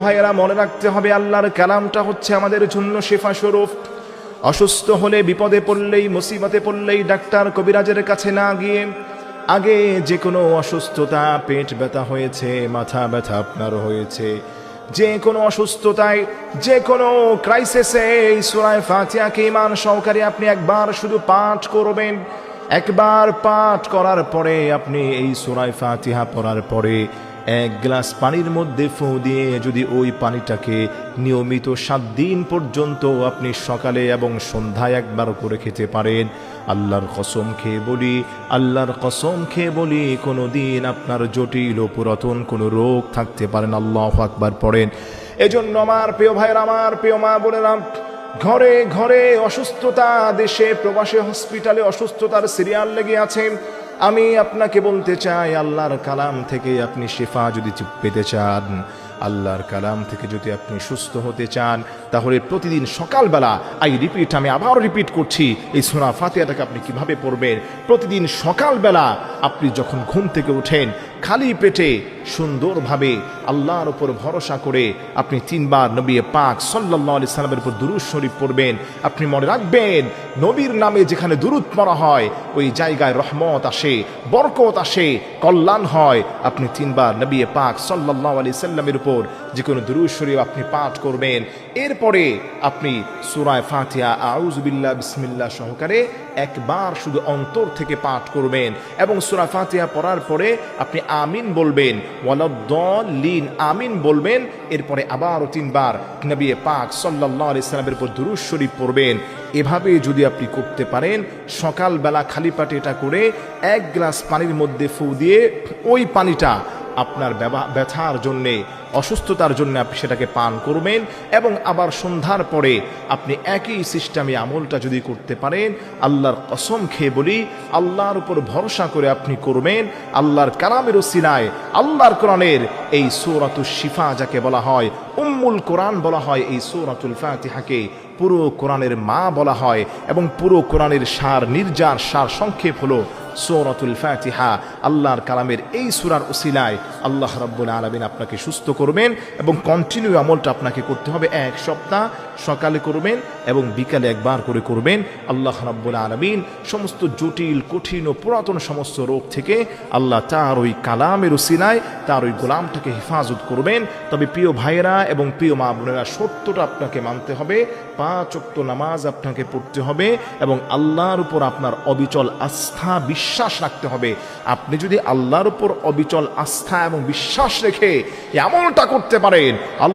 ভাইয়েরা মনে রাখতে হবে, আল্লাহর কালামটা হচ্ছে আমাদের জন্য শিফা স্বরূপ। অসুস্থ হলে, বিপদে পড়লেই, মুসিবতে পড়লেই ডাক্তার কবিরাজের কাছে না গিয়ে আগে যে কোনো অসুস্থতা, পেট ব্যথা হয়েছে, মাথা ব্যথা আপনার হয়েছে, যে কোনো অসুস্থতায়, যে কোনো ক্রাইসিসে এই সূরা ফাতিহাকে ঈমান সহকারে আপনি একবার শুধু পাঠ করবেন। একবার পাঠ করার পরে আপনি এই সূরা ফাতিহা পড়ার পরে এক গ্লাস পানির মধ্যে ফু দিয়ে যদি ওই পানিটাকে নিয়মিত 7 দিন পর্যন্ত আপনি সকালে এবং সন্ধ্যায় একবার করে খেতে পারেন, আল্লাহর কসম খেয়ে বলি, আল্লাহর কসম খেয়ে বলি, কোনো দিন আপনার জটিল ও পুরাতন কোনো রোগ থাকতে পারেন। আল্লাহু আকবার পড়েন। এজন্য আমার প্রিয় ভাইয়েরা, আমার প্রিয় মা বোনেরা, ঘরে ঘরে অসুস্থতা, দেশে প্রবাসে হসপিটালে অসুস্থতার সিরিয়াল লেগে আছে। আমি আপনাকে বলতে চাই, আল্লাহর কালাম থেকে আপনি শিফা যদি পেতে চান, আল্লাহর কালাম থেকে যদি আপনি সুস্থ হতে চান, তাহলে প্রতিদিন সকালবেলা, আমি আবার রিপিট করছি, এই সূরা ফাতিহাটাকে আপনি কিভাবে পড়বেন। প্রতিদিন সকালবেলা আপনি যখন ঘুম থেকে ওঠেন, খালি পেটে সুন্দরভাবে আল্লাহর উপর ভরসা করে আপনি 3 বার নবী পাক সাল্লাল্লাহু আলাইহি সাল্লামের উপর দুরূদ শরীফ পড়বেন। আপনি মনে রাখবেন, নবীর নামে যেখানে দুরূদ পড়া হয় ওই জায়গায় রহমত আসে, বরকত আসে, কল্যাণ হয়। আপনি 3 বার নবী পাক সাল্লাল্লাহু আলাইহি সাল্লামের উপর যে কোনো দুরূদ শরীফ আপনি পাঠ করবেন। এরপরে আপনি সূরা ফাতিহা আউযু বিল্লাহি বিসমিল্লাহ সহকারে একবার শুধু অন্তর থেকে পাঠ করবেন এবং সূরা ফাতিহা পড়ার পরে আপনি আমিন বলবেন, ওয়ালাদ-দাল্লিন আমিন বলবেন। এরপরে আবারও 3 বার নবী পাক সাল্লাল্লাহু আলাইহি সাল্লামের উপর দুরূদ শরীফ পড়বেন। এভাবে যদি আপনি করতে পারেন, সকালবেলা খালি পেটে এটা করে 1 গ্লাস পানির মধ্যে ফু দিয়ে ওই পানিটা আপনার ব্যথার জন্যে, অসুস্থতার জন্য আপনি সেটাকে পান করবেন এবং আবার সন্ধ্যার পরে আপনি একই সিস্টেমে আমলটা যদি করতে পারেন, আল্লাহর কসম খেয়ে বলি, আল্লাহর উপর ভরসা করে আপনি করবেন, আল্লাহর কালামের ওসিলায়, আল্লাহর কোরআনের এই সূরাতুশ শিফা যাকে বলা হয়, উম্মুল কোরআন বলা হয়, এই সূরাতুল ফাতিহাকে পুরো কোরআনের মা বলা হয় এবং পুরো কোরআনের সার সংক্ষেপ হলো সূরাতুল ফাতিহা। আল্লাহর কালামের এই সূরার ওসিলায় আল্লাহ রাব্বুল আলামিন আপনাকে সুস্থ করবেন এবং কন্টিনিউ আমলটা আপনাকে করতে হবে। 1 সপ্তাহ সকালে করবেন এবং বিকালে একবার করে করবেন। আল্লাহ রাব্বুল আলামিন সমস্ত জটিল, কঠিন ও পুরাতন সমস্ত রোগ থেকে আল্লাহ তার ওই কালামের ওসিলায় তার ওই গোলামটাকে হেফাজত করবেন। তবে প্রিয় ভাইয়েরা এবং প্রিয় মা বোনেরা, সত্যটা আপনাকে মানতে হবে, 5 ওয়াক্ত নামাজ আপনাকে পড়তে হবে এবং আল্লাহর উপর আপনার অবিচল আস্থা, বিশ্বাস রাখতে হবে। আপনি যদি আল্লাহর উপর অবিচল আস্থা এবং বিশ্বাস রেখে এমনটা করতে পারেন,